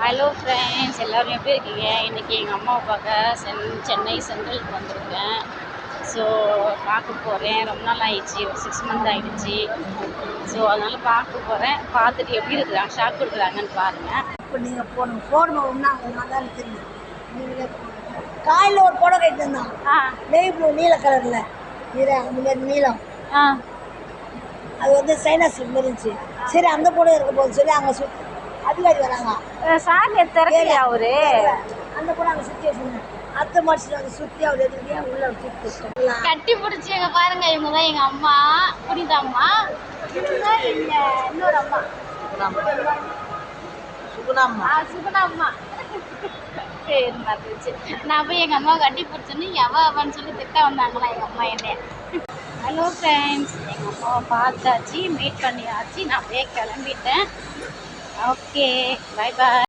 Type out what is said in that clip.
Hello friends, எல்லோரும் எப்படி இருக்கீங்க? இன்றைக்கி எங்கள் அம்மாவை பார்க்க சென்னை சென்ட்ரலுக்கு வந்திருக்கேன். ஸோ பார்க்க போகிறேன். ரொம்ப நாள் ஆயிடுச்சு, ஒரு 6 மந்த் ஆகிடுச்சு. ஸோ அதனால் பார்க்க போகிறேன். பார்த்துட்டு எப்படி இருக்கிறாங்க, ஷாக் கொடுக்குறாங்கன்னு பாருங்கள். இப்போ நீங்கள் போடணும்னா நான் தான் தெரியும். நீங்களே காலையில் ஒரு புடவை கட்டி இருந்தான், நெய் ப்ளூ நீல கலரில் இந்த நீளம், அது வந்து சைனாஸ் இருந்துச்சு. சரி அந்த புடவை இருக்க போது சொல்லி அங்கே அதிகாரி வராங்க. சாமி திறக்கலையா அவரு? அந்த கூட அங்கே சுற்றி வச்சுருந்தேன். அத்தை மாடிச்சிட்டு அந்த சுற்றி அவர் எதுக்கிட்டே உள்ள சுற்றி கட்டி பிடிச்சி எங்க பாருங்க. இவங்க தான் எங்கள் அம்மா, புனித அம்மா. இவங்க இன்னொரு அம்மா சுகுணா அம்மா பேர் மாறிடுச்சு. நான் போய் எங்கள் அம்மா கட்டி பிடிச்சோன்னு எவன்னு சொல்லி திட்ட வந்தாங்களா எங்கள் அம்மா என்ன. ஹலோ ஃப்ரெண்ட்ஸ், எங்கள் அம்மாவை பார்த்தாச்சு, மீட் பண்ணியாச்சு. நான் அப்படியே கிளம்பிட்டேன். Okay, bye bye.